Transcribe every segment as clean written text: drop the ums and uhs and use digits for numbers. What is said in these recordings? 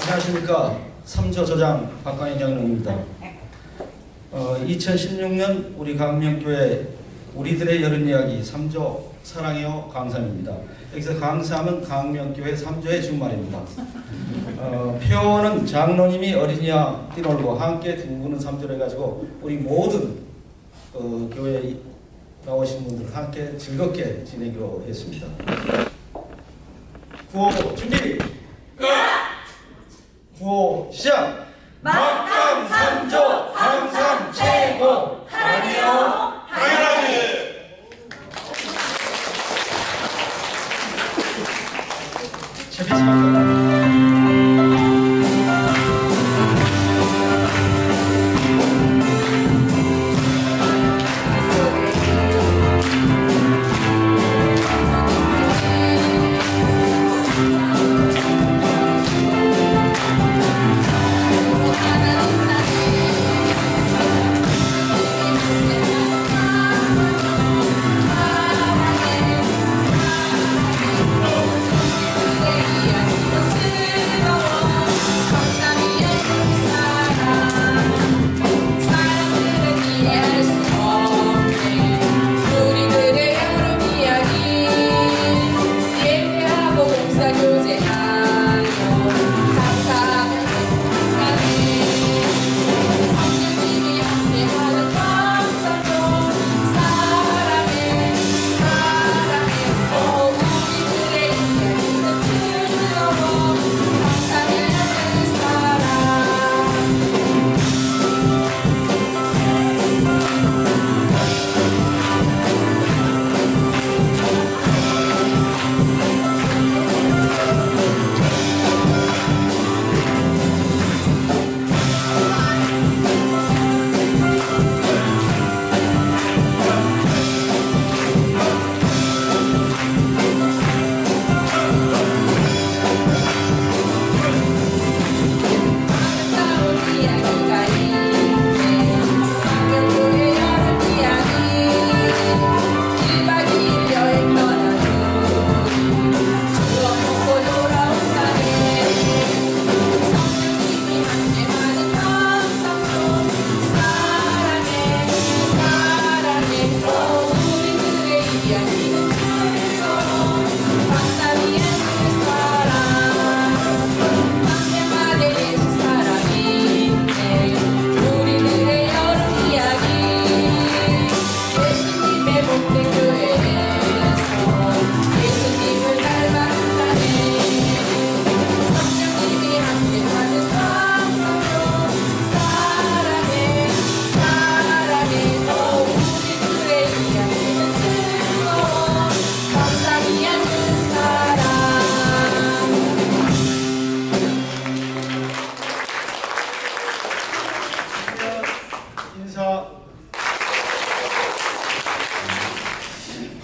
안녕하십니까. 3조 저장 박광희 장로입니다. 2016년 우리 강명교회 우리들의 여름 이야기 3조 사랑해요 강삼입니다. 여기서 강삼은 강명교회 3조의 준말입니다. 표어는 장로님이 어린이와 뛰놀고 함께 두 분은 3조를 해가지고 우리 모든 교회에 나오신 분들 함께 즐겁게 지내기로 했습니다. 구호 준비! 구호 시작! 막강 3조 항상 최고 사랑해요 당연하게. 재밌습니다.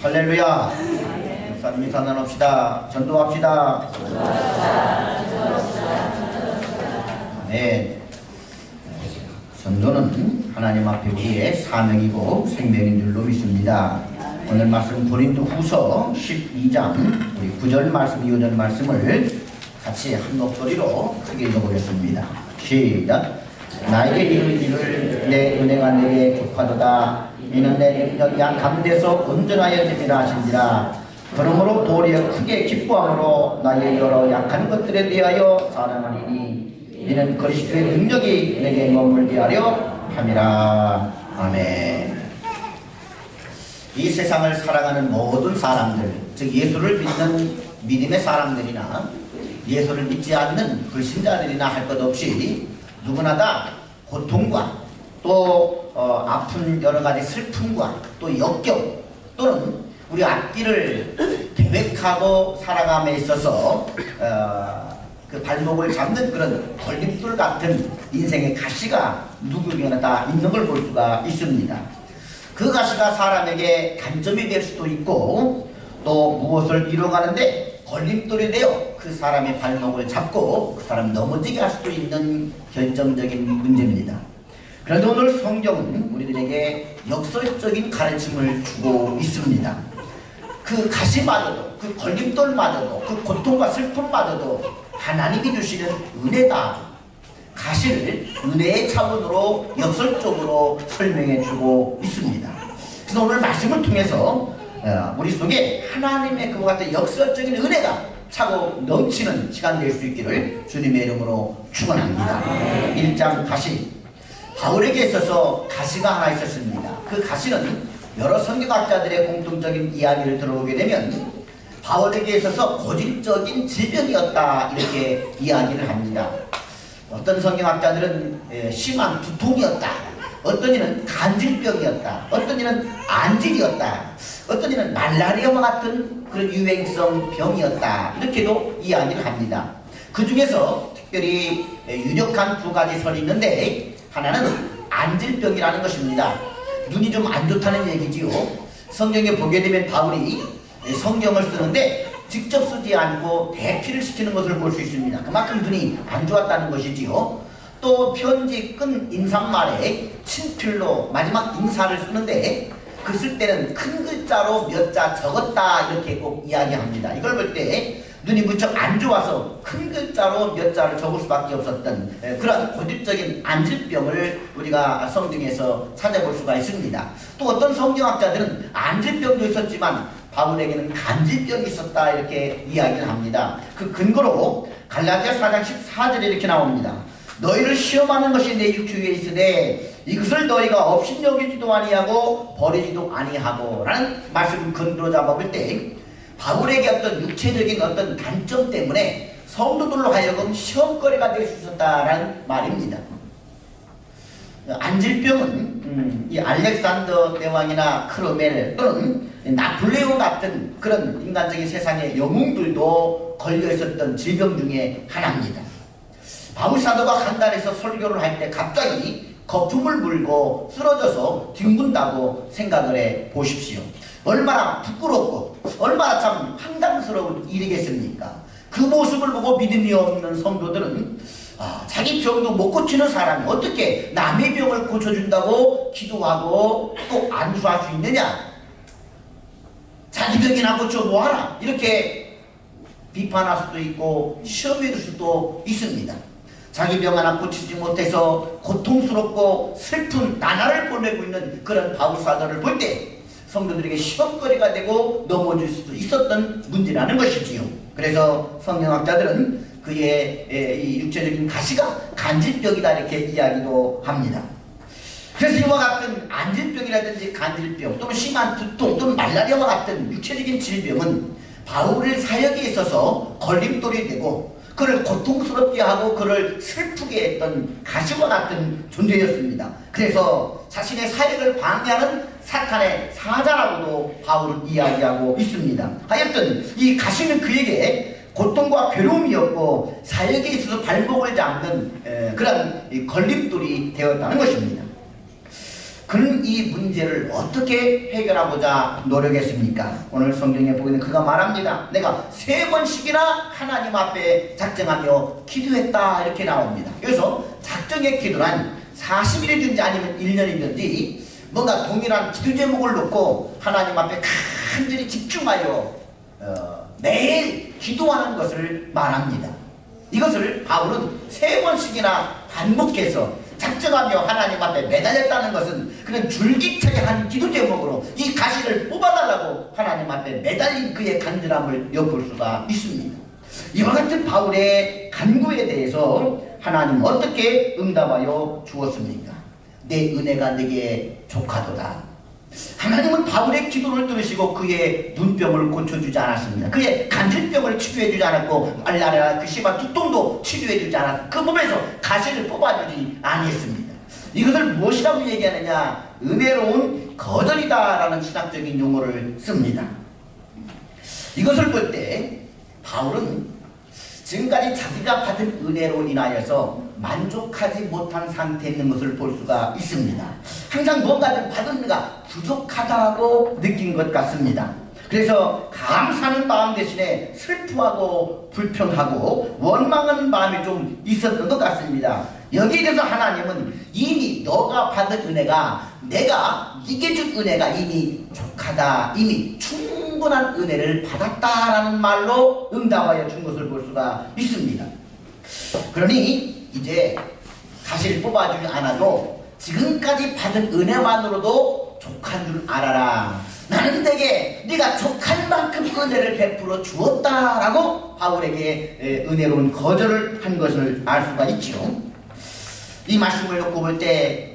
할렐루야. 목사님이 선언합시다. 전도합시다. 네. 전도는 하나님 앞에 우리의 사명이고 생명인 줄로 믿습니다. 오늘 말씀 고린도 후서 12장 우리 9절 말씀, 2절 말씀을 같이 한 목소리로 크게 읽어보겠습니다. 시작. 나에게 이를 일을 내 은혜가 내게 족하도다. 이는 내 능력이 약함돼서 온전하여짐이라 하신지라. 그러므로 도리어 크게 기뻐함으로 나의 여러 약한 것들에 대하여 사랑하리니 이는 그리스도의 능력이 내게 머물게 하려 함이라. 아멘. 이 세상을 살아가는 모든 사람들, 즉 예수를 믿는 믿음의 사람들이나 예수를 믿지 않는 불신자들이나 할 것 없이 누구나 다 고통과 또 아픈 여러가지 슬픔과 또 역경 또는 우리 앞길을 계획하고 살아감에 있어서 그 발목을 잡는 그런 걸림돌 같은 인생의 가시가 누구에게나 다 있는 걸 볼 수가 있습니다. 그 가시가 사람에게 단점이 될 수도 있고 또 무엇을 이뤄가는데 걸림돌이 되어 그 사람의 발목을 잡고 그 사람 넘어지게 할 수도 있는 결정적인 문제입니다. 그런데 오늘 성경은 우리들에게 역설적인 가르침을 주고 있습니다. 그 가시마저도 그 걸림돌마저도 그 고통과 슬픔마저도 하나님이 주시는 은혜다. 가시를 은혜의 차원으로 역설적으로 설명해 주고 있습니다. 그래서 오늘 말씀을 통해서 우리 속에 하나님의 그와 같은 역설적인 은혜가 차고 넘치는 시간 될 수 있기를 주님의 이름으로 축원합니다. 1장 가시. 바울에게 있어서 가시가 하나 있었습니다. 그 가시는 여러 성경학자들의 공통적인 이야기를 들어보게 되면 바울에게 있어서 고질적인 질병이었다 이렇게 이야기를 합니다. 어떤 성경학자들은 심한 두통이었다, 어떤 이는 간질병이었다, 어떤 이는 안질이었다, 어떤 이는 말라리아와 같은 그런 유행성 병이었다 이렇게도 이야기를 합니다. 그 중에서 특별히 유력한 두 가지 설이 있는데, 하나는 안질병이라는 것입니다. 눈이 좀 안 좋다는 얘기지요. 성경에 보게 되면 바울이 성경을 쓰는데 직접 쓰지 않고 대피를 시키는 것을 볼 수 있습니다. 그만큼 눈이 안 좋았다는 것이지요. 또 편지 끈 인사말에 친필로 마지막 인사를 쓰는데 그 쓸 때는 큰 글자로 몇 자 적었다 이렇게 꼭 이야기합니다. 이걸 볼 때 눈이 무척 안 좋아서 큰 글자로 몇 자를 적을 수밖에 없었던 그런 고질적인 안질병을 우리가 성경에서 찾아볼 수가 있습니다. 또 어떤 성경학자들은 안질병도 있었지만 바울에게는 간질병이 있었다 이렇게 이야기를 합니다. 그 근거로 갈라디아 4장 14절에 이렇게 나옵니다. 너희를 시험하는 것이 내 육체에 있으되 이것을 너희가 업신여기지도 아니하고 버리지도 아니하고 라는 말씀을 근거로 잡아볼 때 바울에게 어떤 육체적인 어떤 단점 때문에 성도들로 하여금 시험거리가 될 수 있었다라는 말입니다. 안질병은 이 알렉산더 대왕이나 크로멜 또는 나폴레옹 같은 그런 인간적인 세상의 영웅들도 걸려 있었던 질병 중에 하나입니다. 바울 사도가 간단해서 설교를 할 때 갑자기 거품을 물고 쓰러져서 뒹군다고 생각을 해 보십시오. 얼마나 부끄럽고 얼마나 참 황당스러운 일이겠습니까? 그 모습을 보고 믿음이 없는 성도들은 자기 병도 못 고치는 사람이 어떻게 남의 병을 고쳐준다고 기도하고 또 안수할 수 있느냐? 자기 병이나 고쳐 뭐하라? 이렇게 비판할 수도 있고 시험해 줄 수도 있습니다. 자기 병 하나 고치지 못해서 고통스럽고 슬픈 나날을 보내고 있는 그런 바울 사도를 볼 때 성도들에게 시험거리가 되고 넘어질 수도 있었던 문제라는 것이지요. 그래서 성경학자들은 그의 이 육체적인 가시가 간질병이다 이렇게 이야기도 합니다. 그래서 이와 같은 안질병이라든지 간질병 또는 심한 두통 또는 말라리아와 같은 육체적인 질병은 바울의 사역에 있어서 걸림돌이 되고 그를 고통스럽게 하고 그를 슬프게 했던 가시와 같은 존재였습니다. 그래서 자신의 사역을 방해하는 사탄의 사자라고도 바울은 이야기하고 있습니다. 하여튼 이 가시는 그에게 고통과 괴로움이었고 사역에 있어서 발목을 잡는 그런 걸림돌이 되었다는 것입니다. 그는 이 문제를 어떻게 해결하고자 노력했습니까? 오늘 성경에 보이는 그가 말합니다. 내가 3번씩이나 하나님 앞에 작정하며 기도했다 이렇게 나옵니다. 그래서 작정의 기도란 40일이든지 아니면 1년이든지 뭔가 동일한 기도 제목을 놓고 하나님 앞에 간절히 집중하여 매일 기도하는 것을 말합니다. 이것을 바울은 3번씩이나 반복해서 작정하며 하나님 앞에 매달렸다는 것은 그는 줄기차게 한 기도 제목으로 이 가시를 뽑아달라고 하나님 앞에 매달린 그의 간절함을 엿볼 수가 있습니다. 이와 같은 바울의 간구에 대해서 하나님 어떻게 응답하여 주었습니까? 내 은혜가 네게 족하도다. 하나님은 바울의 기도를 들으시고 그의 눈병을 고쳐주지 않았습니다. 그의 간질병을 치료해주지 않았고 말라리아 그 심한 두통도 치료해주지 않았습니다. 그 몸에서 가시를 뽑아주지 아니했습니다. 이것을 무엇이라고 얘기하느냐? 은혜로운 거절이다라는 신학적인 용어를 씁니다. 이것을 볼 때 바울은 지금까지 자기가 받은 은혜로 인하여서 만족하지 못한 상태에 있는 것을 볼 수가 있습니다. 항상 뭔가 좀 받은 은혜가 부족하다고 느낀 것 같습니다. 그래서 감사하는 마음 대신에 슬퍼하고 불평하고 원망하는 마음이 좀 있었던 것 같습니다. 여기에 대해서 하나님은 이미 너가 받은 은혜가 내가 네게 준 은혜가 이미 족하다, 이미 충분한 은혜를 받았다라는 말로 응답하여 준 것을 볼 수가 있습니다. 그러니 이제 가시를 뽑아주지 않아도 지금까지 받은 은혜만으로도 족한 줄 알아라. 나는 내게 네가 족할 만큼 은혜를 베풀어 주었다라고 바울에게 은혜로운 거절을 한 것을 알 수가 있죠. 이 말씀을 놓고 볼 때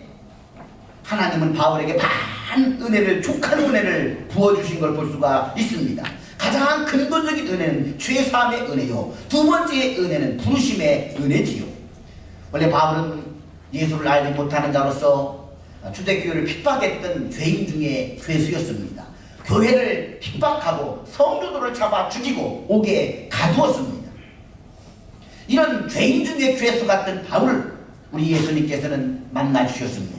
하나님은 바울에게 많은 은혜를, 족한 은혜를 부어주신 걸 볼 수가 있습니다. 가장 근본적인 은혜는 죄사함의 은혜요, 두 번째의 은혜는 부르심의 은혜지요. 원래 바울은 예수를 알지 못하는 자로서 초대교회를 핍박했던 죄인 중에 죄수였습니다. 교회를 핍박하고 성도들을 잡아 죽이고 옥에 가두었습니다. 이런 죄인 중에 죄수 같은 바울을 우리 예수님께서는 만나주셨습니다.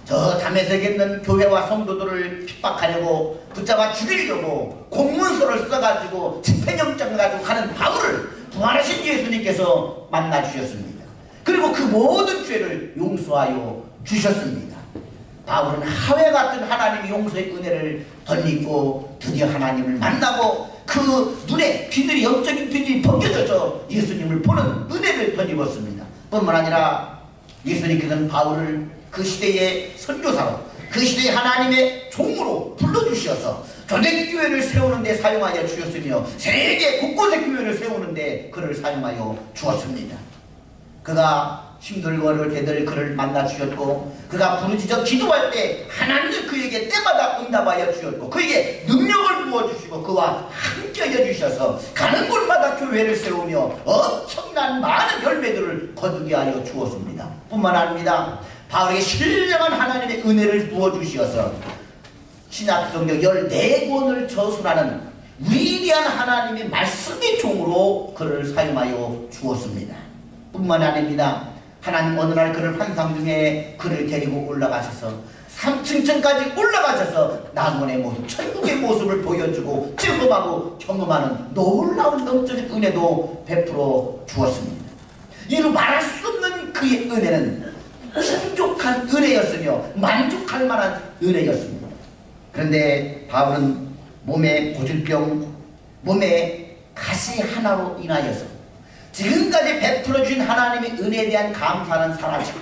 저 담에색에 있는 교회와 성도들을 핍박하려고 붙잡아 죽이려고 공문서를 써가지고 집행영장을 가지고 가는 바울을 부활하신 예수님께서 만나주셨습니다. 그리고 그 모든 죄를 용서하여 주셨습니다. 바울은 하회 같은 하나님의 용서의 은혜를 덧입고 드디어 하나님을 만나고 그 눈에 귀들이, 영적인 귀들이 벗겨져서 예수님을 보는 은혜를 덧입었습니다. 뿐만 아니라 예수님께서는 바울을 그 시대의 선교사로, 그 시대의 하나님의 종으로 불러주셔서 조대교회를 세우는 데 사용하여 주셨으며 세계 곳곳에 교회를 세우는 데 그를 사용하여 주었습니다. 그가 힘들고 어려울 때 늘 그를 만나 주셨고, 그가 부르짖어 기도할 때 하나님이 그에게 때마다 응답하여 주셨고, 그에게 능력을 부어주시고 그와 함께하여 주셔서 가는 곳마다 교회를 세우며 엄청난 많은 열매들을 거두게 하여 주었습니다. 뿐만 아닙니다. 바울에게 신령한 하나님의 은혜를 부어주셔서 신약성경 14권을 저술하는 위대한 하나님의 말씀의 종으로 그를 사용하여 주었습니다. 뿐만 아닙니다. 하나님 어느 날 그를 환상 중에 그를 데리고 올라가셔서 3층까지 올라가셔서 낙원의 모습, 천국의 모습을 보여주고 증거하고 경험하는 놀라운 영적인 은혜도 베풀어 주었습니다. 이루 말할 수 없는 그의 은혜는 충족한 은혜였으며 만족할 만한 은혜였습니다. 그런데 바울은 몸에 고질병, 몸에 가시 하나로 인하여서 지금까지 베풀어 주신 하나님의 은혜에 대한 감사는 사라지고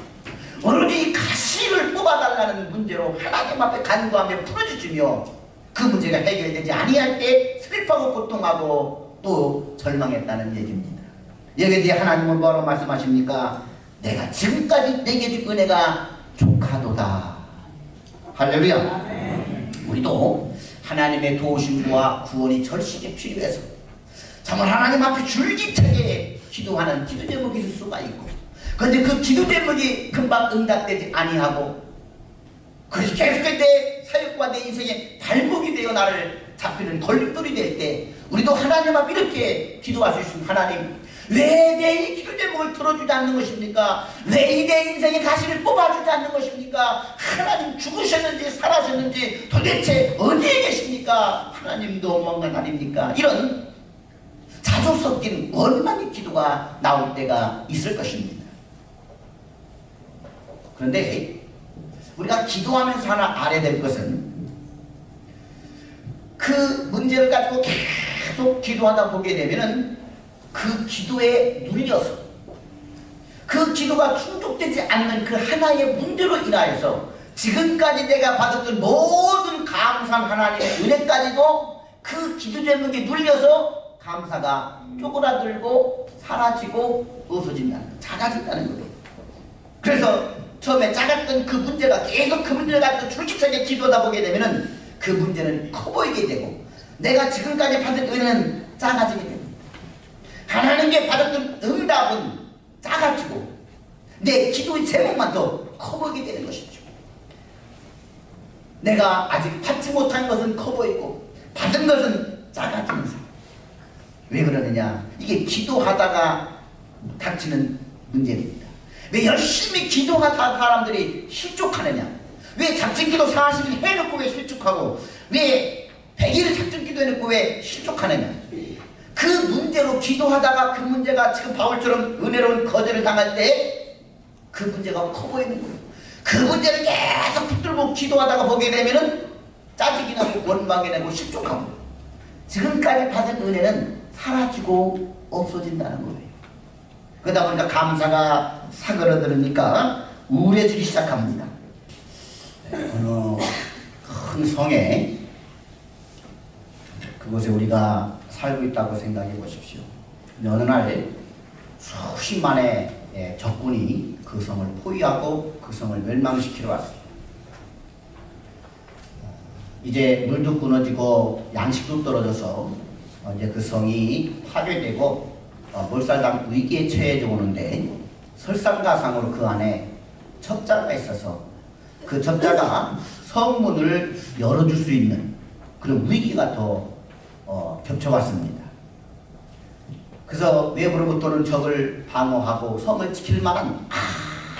오로지 가시를 뽑아달라는 문제로 하나님 앞에 간구하며 풀어주시며 그 문제가 해결되지 아니할 때 슬퍼하고 고통하고 또 절망했다는 얘기입니다. 여기에 대해 하나님은 뭐라고 말씀하십니까? 내가 지금까지 내게 준 은혜가 족하도다. 할렐루야. 우리도 하나님의 도우심과 구원이 절실히 필요해서 정말 하나님 앞에 줄기차게 기도하는 기도 제목이 있을 수가 있고, 그런데 그 기도 제목이 금방 응답되지 아니하고 그래서 계속할 때 사역과 내 인생의 발목이 되어 나를 잡히는 걸림돌이 될 때 우리도 하나님 앞에 이렇게 기도할 수 있습니다. 하나님, 왜 내 기도 제목을 들어주지 않는 것입니까? 왜 내 인생의 가시를 뽑아주지 않는 것입니까? 하나님 죽으셨는지 살아셨는지 도대체 어디에 계십니까? 하나님도 멍한 아닙니까? 이런 자주 섞인 원망의 기도가 나올 때가 있을 것입니다. 그런데 우리가 기도하면서 하나 알아야 될 것은 그 문제를 가지고 계속 기도하다 보게 되면은 그 기도에 눌려서 그 기도가 충족되지 않는 그 하나의 문제로 인하여서 지금까지 내가 받았던 모든 감사한 하나님의 은혜까지도 그 기도 제목에 눌려서 감사가 쪼그라들고 사라지고 없어진다는, 작아진다는 거예요. 그래서 처음에 작았던 그 문제가 계속 그 문제를 가지고 줄기차게 기도하다 보게 되면은 그 문제는 커 보이게 되고 내가 지금까지 받은 은혜는 작아지게 됩니다. 하나님께 받았던 응답은 작아지고 내 기도의 제목만 더 커 보이게 되는 것이죠. 내가 아직 받지 못한 것은 커 보이고 받은 것은 작아지는 상황. 왜 그러느냐? 이게 기도하다가 닥치는 문제입니다. 왜 열심히 기도하다 사람들이 실족하느냐? 왜 작정기도 40일 해놓고 왜 실족하고 왜 100일 작정기도 해놓고 왜 실족하느냐? 그 문제로 기도하다가 그 문제가 지금 바울처럼 은혜로운 거절을 당할 때 그 문제가 커 보이는 거예요. 그 문제를 계속 붙들고 기도하다가 보게 되면은 짜증이 나고 원망이 나고 실족하고 지금까지 받은 은혜는 사라지고 없어진다는 거예요. 그러다 보니까 감사가 사그러들으니까 우울해지기 시작합니다. 어느 큰 성에 그곳에 우리가 살고 있다고 생각해 보십시오. 어느 날 수십만의 적군이 그 성을 포위하고 그 성을 멸망시키러 왔어요. 이제 물도 끊어지고 양식도 떨어져서 이제 그 성이 파괴되고 몰살당 위기에 처해져 오는데 설상가상으로 그 안에 첩자가 있어서 그 첩자가 성문을 열어줄 수 있는 그런 위기가 더 겹쳐왔습니다. 그래서 외부로부터는 적을 방어하고 성을 지킬 만한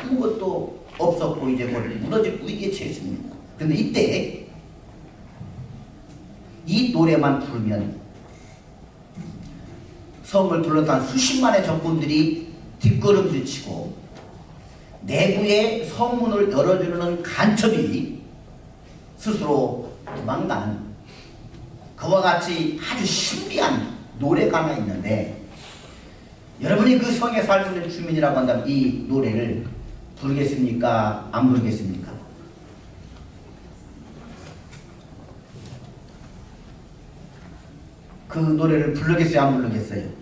아무것도 없었고 이제 무너질 위기에 처했습니다. 그런데 이때 이 노래만 부르면 성을 둘러싼 수십만의 적군들이 뒷걸음질 치고 내부의 성문을 열어주는 간첩이 스스로 도망가는 그와 같이 아주 신비한 노래가 하나 있는데 여러분이 그 성에 살고 있는 주민이라고 한다면 이 노래를 부르겠습니까? 안 부르겠습니까? 그 노래를 부르겠어요? 안 부르겠어요?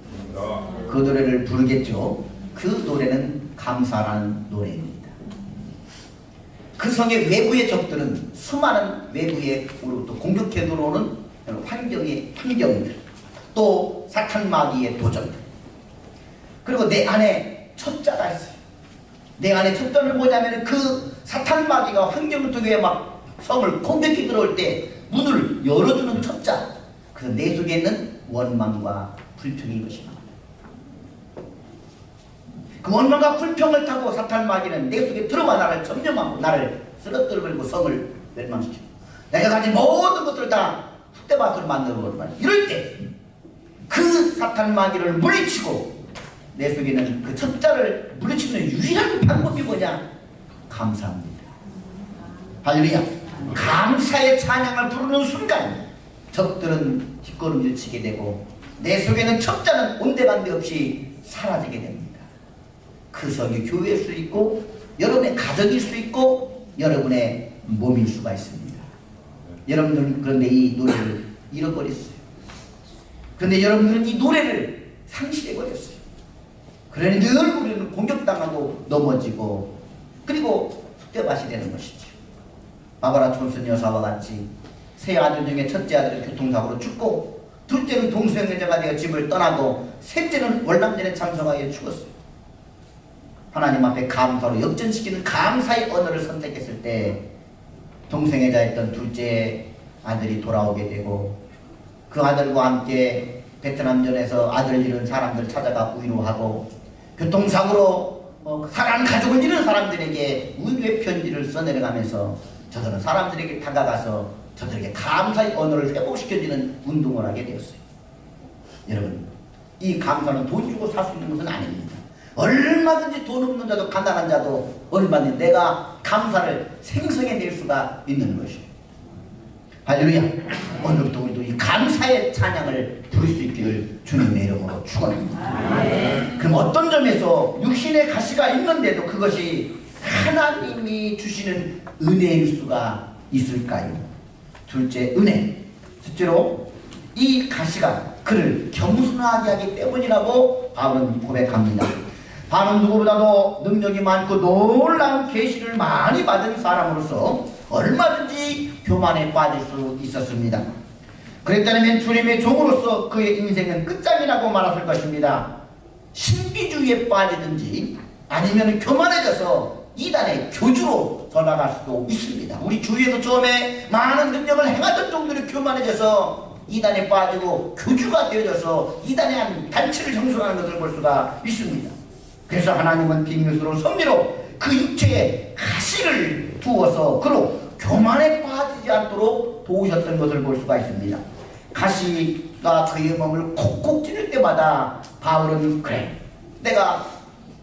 그 노래를 부르겠죠. 그 노래는 감사라는 노래입니다. 그 성의 외부의 적들은 수많은 외부의 우로부터 공격해 들어오는 환경들, 또 사탄 마귀의 도전들, 그리고 내 안에 첩자가 있어요. 내 안에 첩자를 보자면 그 사탄 마귀가 환경을 통해 막 성을 공격해 들어올 때 문을 열어주는 첩자, 그래서 내 속에 있는 원망과 불평인 것입니다. 그 원망과 불평을 타고 사탄 마귀는 내 속에 들어와 나를 점령하고 나를 쓰러뜨리고 성을 멸망시키고 내가 가진 모든 것들을 다 흑대밭으로 만들어버리고 이럴 때 그 사탄 마귀를 물리치고 내 속에 있는 그 첩자를 물리치는 유일한 방법이 뭐냐? 감사합니다. 할렐루야. 감사의 찬양을 부르는 순간 적들은 뒷걸음질 치게 되고 내 속에는 첩자는 온데간데 없이 사라지게 됩니다. 그 성이 교회일 수 있고 여러분의 가족일 수 있고 여러분의 몸일 수가 있습니다. 여러분들은 그런데 이 노래를 잃어버렸어요. 그런데 여러분들은 이 노래를 상실해버렸어요. 그러니 늘 우리는 공격당하고 넘어지고 그리고 쑥대밭이 되는 것이죠. 바바라 촌슨 여사와 같이 세 아들 중에 첫째 아들은 교통사고로 죽고 둘째는 동수형제자가 되어 집을 떠나고 셋째는 월남전에 참석하여 죽었어요. 하나님 앞에 감사로 역전시키는 감사의 언어를 선택했을 때 동생애자였던 둘째 아들이 돌아오게 되고 그 아들과 함께 베트남전에서 아들 잃은 사람들 찾아가 위로하고 교통사고로 사랑하는 가족을 잃은 사람들에게 위로의 편지를 써내려가면서 저들은 사람들에게 다가가서 저들에게 감사의 언어를 회복시켜주는 운동을 하게 되었어요. 여러분, 이 감사는 돈 주고 살 수 있는 것은 아닙니다. 얼마든지 돈 없는 자도 가난한 자도 얼마든지 내가 감사를 생성해낼 수가 있는 것이에요. 할렐루야. 오늘부터 우리도 이 감사의 찬양을 부를 수 있기를 주님의 이름으로 축원합니다. 그럼 어떤 점에서 육신의 가시가 있는데도 그것이 하나님이 주시는 은혜일 수가 있을까요? 둘째, 은혜. 첫째로 이 가시가 그를 겸손하게 하기 때문이라고 바울은 고백합니다. 바울은 누구보다도 능력이 많고 놀라운 계시를 많이 받은 사람으로서 얼마든지 교만에 빠질 수 있었습니다. 그랬다면 주님의 종으로서 그의 인생은 끝장이라고 말할 것입니다. 신비주의에 빠지든지 아니면 교만해져서 이단의 교주로 돌아갈 수도 있습니다. 우리 주위에도 처음에 많은 능력을 행하던 종들이 교만해져서 이단에 빠지고 교주가 되어져서 이단의 한 단체를 형성하는 것을 볼 수가 있습니다. 그래서 하나님은 비밀스러운 섭리로 그 육체에 가시를 두어서 그로 교만에 빠지지 않도록 도우셨던 것을 볼 수가 있습니다. 가시가 그의 몸을 콕콕 찌를 때마다 바울은 그래, 내가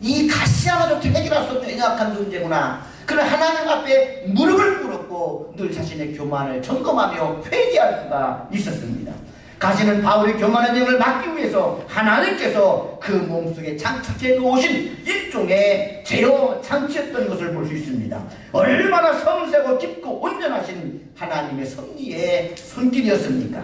이 가시 하나조차 해결할 수 없는 연약한 존재구나. 그는 하나님 앞에 무릎을 꿇었고 늘 자신의 교만을 점검하며 회개할 수가 있었습니다. 가시는 바울의 교만한 영을 막기 위해서 하나님께서 그 몸속에 장착해 놓으신 일종의 제어 장치였던 것을 볼 수 있습니다. 얼마나 섬세고 깊고 온전하신 하나님의 섭리의 손길이었습니까?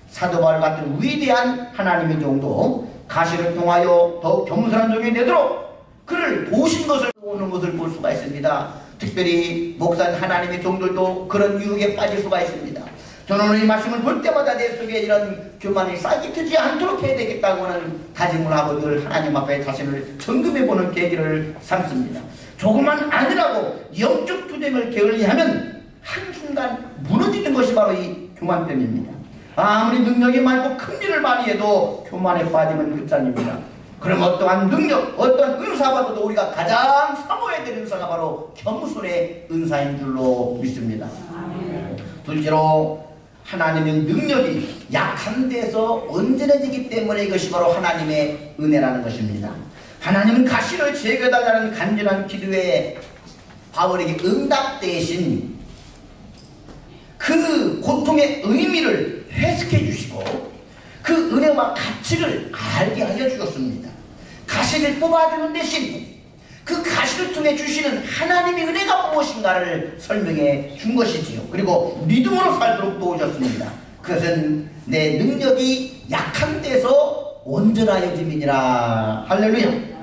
사도 바울 같은 위대한 하나님의 종도 가시를 통하여 더욱 겸손한 종이 되도록 그를 보신 것을 보는 것을 볼 수가 있습니다. 특별히 목사님 하나님의 종들도 그런 유혹에 빠질 수가 있습니다. 저는 오늘 이 말씀을 볼 때마다 내 속에 이런 교만이 싹이 트지 않도록 해야 되겠다고 하는 다짐을 하고 늘 하나님 앞에 자신을 점검해보는 계기를 삼습니다. 조금만 아니라고 영적 투쟁을 게을리하면 한순간 무너지는 것이 바로 이 교만병입니다. 아무리 능력이 많고 큰 일을 많이 해도 교만에 빠지면 끝장입니다. 그럼 어떠한 능력, 어떠한 은사받아도 우리가 가장 사모해야 될 은사가 바로 겸손의 은사인 줄로 믿습니다. 둘째로 하나님의 능력이 약한 데서 온전해지기 때문에 이것이 바로 하나님의 은혜라는 것입니다. 하나님은 가시를 제거해달라는 간절한 기도에 바울에게 응답 대신 그 고통의 의미를 해석해 주시고 그 은혜와 가치를 알게 하여 주셨습니다. 가시를 뽑아주는 대신 그 가시를 통해 주시는 하나님의 은혜가 무엇인가를 설명해 준 것이지요. 그리고 믿음으로 살도록 도우셨습니다. 그것은 내 능력이 약한 데서 온전하여짐이니라. 할렐루야.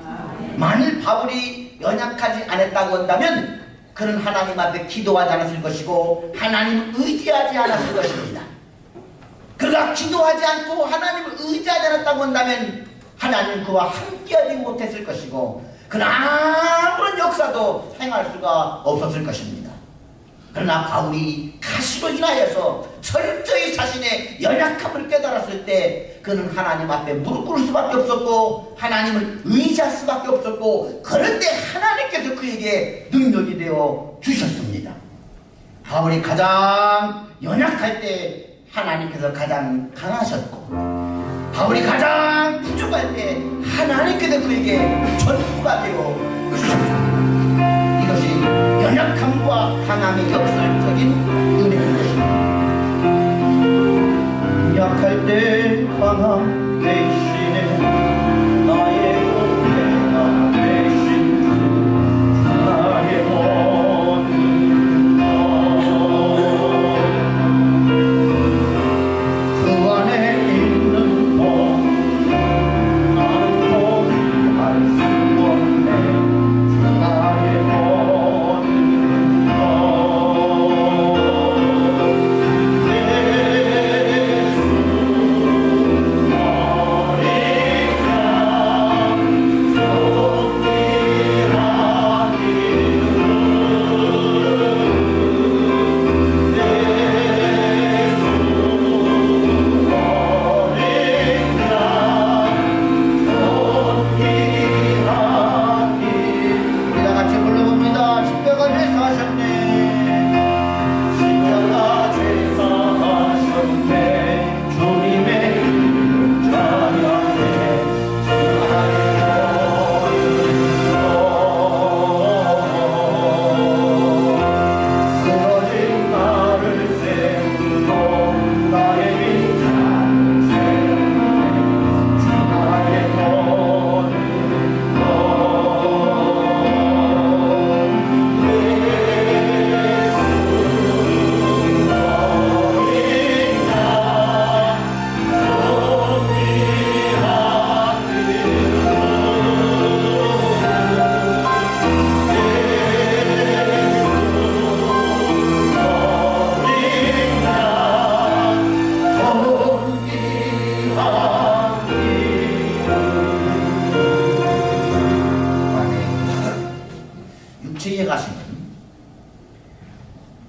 만일 바울이 연약하지 않았다고 한다면 그는 하나님 앞에 기도하지 않았을 것이고 하나님을 의지하지 않았을 것입니다. 그가 기도하지 않고 하나님을 의지하지 않았다고 한다면 하나님은 그와 함께하지 못했을 것이고 그는 아무런 역사도 행할 수가 없었을 것입니다. 그러나 바울이 가시로 인하여서 철저히 자신의 연약함을 깨달았을 때 그는 하나님 앞에 무릎 꿇을 수밖에 없었고 하나님을 의지할 수밖에 없었고 그럴 때 하나님께서 그에게 능력이 되어 주셨습니다. 바울이 가장 연약할 때 하나님께서 가장 강하셨고 바울이 가장 부족할 때 하나님께서 그에게 전부가 되어 주셨습니다. 이것이 연약함과 강함의 역설적인 은혜인 것입니다. 약할 때 강함 대신에 나의 은혜가 되신 주 나의 원인가 그 안에 있는 법 나는 포기할 수 없네 주 나의 원인가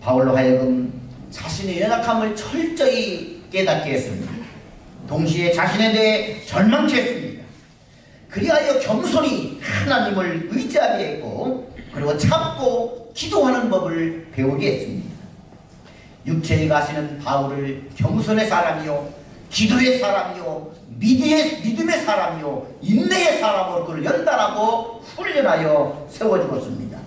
바울로 하여금 자신의 연약함을 철저히 깨닫게 했습니다. 동시에 자신에 대해 절망케 했습니다. 그리하여 겸손히 하나님을 의지하게 했고 그리고 참고 기도하는 법을 배우게 했습니다. 육체에 가시는 바울을 겸손의 사람이요 기도의 사람이요 믿음의 사람이요 인내의 사람으로 그를 연단하고 훈련하여 세워주었습니다.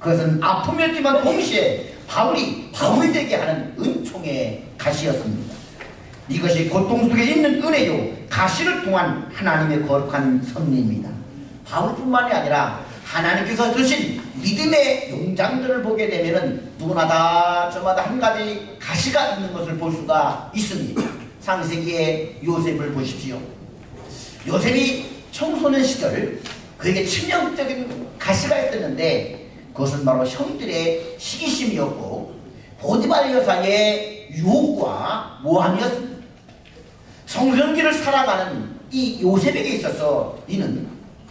그것은 아픔이었지만 동시에 바울이 되게 하는 은총의 가시였습니다. 이것이 고통 속에 있는 은혜요, 가시를 통한 하나님의 거룩한 섭리입니다. 바울뿐만이 아니라 하나님께서 주신 믿음의 용장들을 보게 되면은 누구나 저마다 한 가지 가시가 있는 것을 볼 수가 있습니다. 창세기의 요셉을 보십시오. 요셉이 청소년 시절 그에게 치명적인 가시가 있었는데 그것은 바로 형들의 시기심이었고 보디발 여사의 유혹과 모함이었습니다. 성전기를 살아가는 이 요셉에게 있어서 이는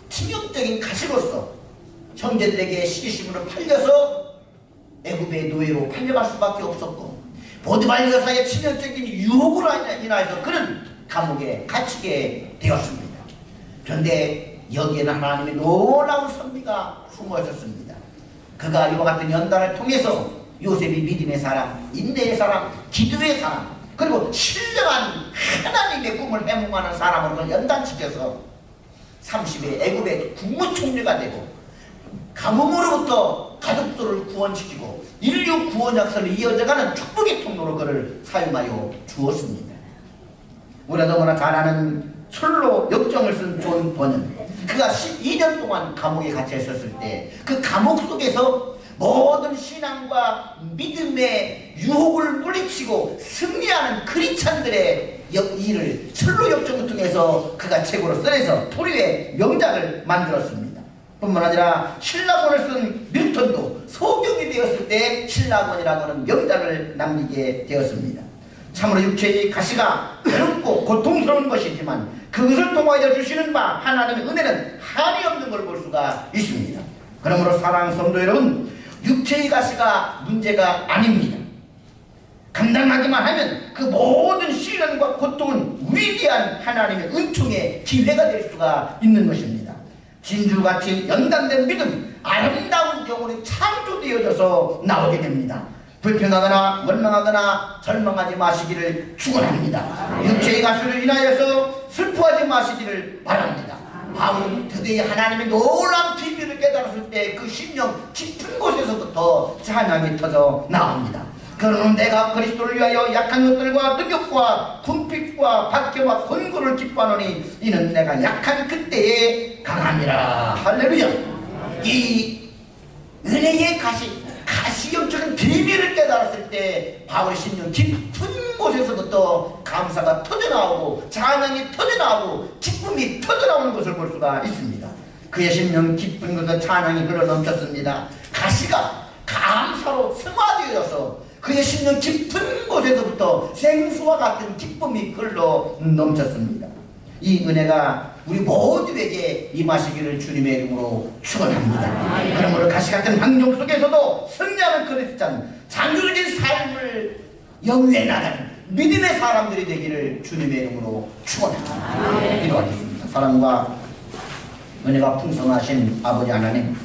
치명적인 가시로서 형제들에게 시기심으로 팔려서 애굽의 노예로 팔려갈 수밖에 없었고 보디발 여사의 치명적인 유혹으로 인하여서 그는 감옥에 갇히게 되었습니다. 그런데 여기에는 하나님의 놀라운 섭리가 숨어 있었습니다. 그가 이와 같은 연단을 통해서 요셉이 믿음의 사람, 인내의 사람, 기도의 사람, 그리고 신령한 하나님의 꿈을 해몽하는 사람으로 연단시켜서 30에 애굽의 국무총리가 되고 가뭄으로부터 가족들을 구원시키고 인류 구원 역사를 이어져가는 축복의 통로로 그를 사용하여 주었습니다. 우리가 너무나 잘 아는 철로 역정을 쓴 존 버는 그가 12년 동안 감옥에 갇혀 있었을 때 그 감옥 속에서 모든 신앙과 믿음의 유혹을 물리치고 승리하는 크리스찬들의 일을 철로 역정을 통해서 그가 책으로 써내서 토리의 명작을 만들었습니다. 뿐만 아니라 신라본을 쓴 밀턴도 소경이 되었을 때 신라본이라고는 명작을 남기게 되었습니다. 참으로 육체의 가시가 괴롭고 고통스러운 것이지만 그것을 통하여 주시는 바 하나님의 은혜는 한이 없는 걸 볼 수가 있습니다. 그러므로 사랑하는 성도 여러분, 육체의 가시가 문제가 아닙니다. 감당하기만 하면 그 모든 시련과 고통은 위대한 하나님의 은총의 기회가 될 수가 있는 것입니다. 진주같이 연단된 믿음, 아름다운 영혼이 창조되어져서 나오게 됩니다. 불평하거나 원망하거나 절망하지 마시기를 축원합니다. 육체의 가시를 인하여서 슬퍼하지 마시기를 바랍니다. 바울은 드디어 하나님의 놀라운 비밀을 깨달았을 때 그 심령 깊은 곳에서부터 찬양이 터져 나옵니다. 그러는 내가 그리스도를 위하여 약한 것들과 능욕과 궁핍과 박해와 권고를 기뻐하노니 이는 내가 약한 그때에 강함이라. 할렐루야. 이 은혜의 가시형적인 비밀을 깨달았을 때 바울의 심령 깊은 곳에서부터 감사가 터져나오고 찬양이 터져나오고 기쁨이 터져나오는 것을 볼 수가 있습니다. 그의 심령 깊은 곳에 찬양이 흘러 넘쳤습니다. 가시가 감사로 승화되어서 그의 심령 깊은 곳에서부터 생수와 같은 기쁨이 흘러 넘쳤습니다. 이 은혜가 우리 모두에게 임하시기를 주님의 이름으로 축원합니다. 그러므로 가시같은 환경 속에서도 승리하는 크리스찬, 장조적인 삶을 영위해 나가는 믿음의 사람들이 되기를 주님의 이름으로 축원합니다. 기도하겠습니다. 사랑과 은혜가 풍성하신 아버지 하나님,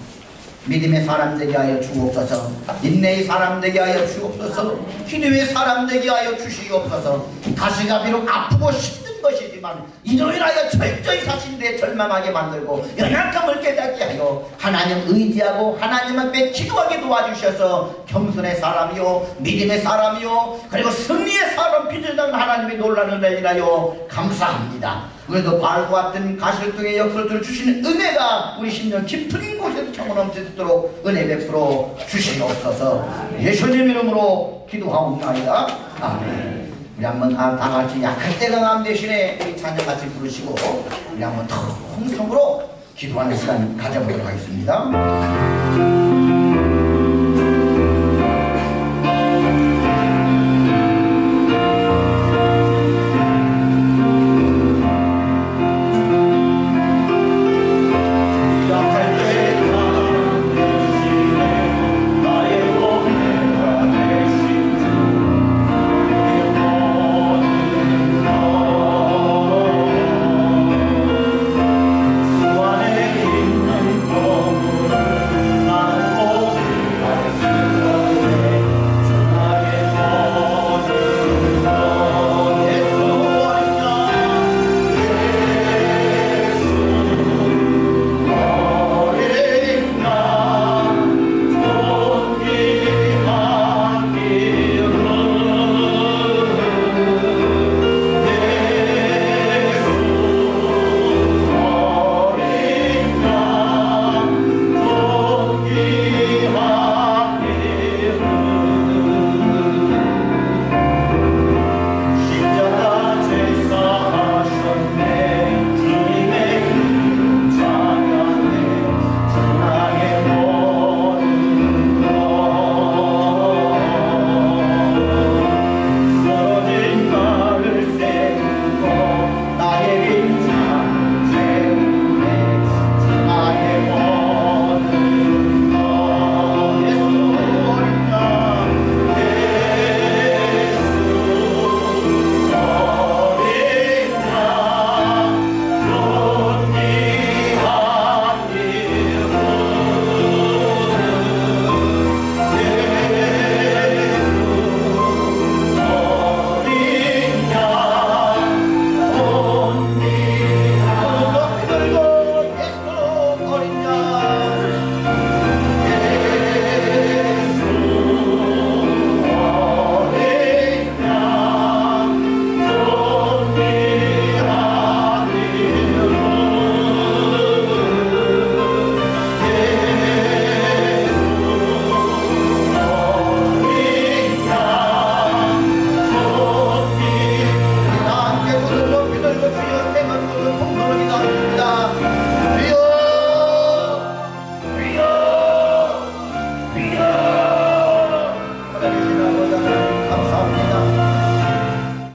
믿음의 사람 되게 하여 주옵소서. 인내의 사람 되게 하여 주옵소서. 기도의 사람 되게 하여 주시옵소서. 가시가 비록 아프고 힘든 것이지만 이로 인하여 철저히 자신들의 절망하게 만들고 연약함을 깨닫게 하여 하나님 의지하고 하나님 앞에 기도하게 도와주셔서 겸손의 사람이요 믿음의 사람이요 그리고 승리의 사람 빚어나는 하나님의 놀라는 은혜를 인하여 감사합니다. 우리도 바울과 같은 가시를 통해 역설을 주시는 은혜가 우리 심령 깊은 곳에서 청을 넘치도록 은혜 베풀어 주시옵소서. 예수님 이름으로 기도하옵나이다. 아멘. 우리 한번 다 같이 약할 때 강함 대신에 우리 찬양 같이 부르시고 우리 한번 통성으로 기도하는 시간 가져보도록 하겠습니다.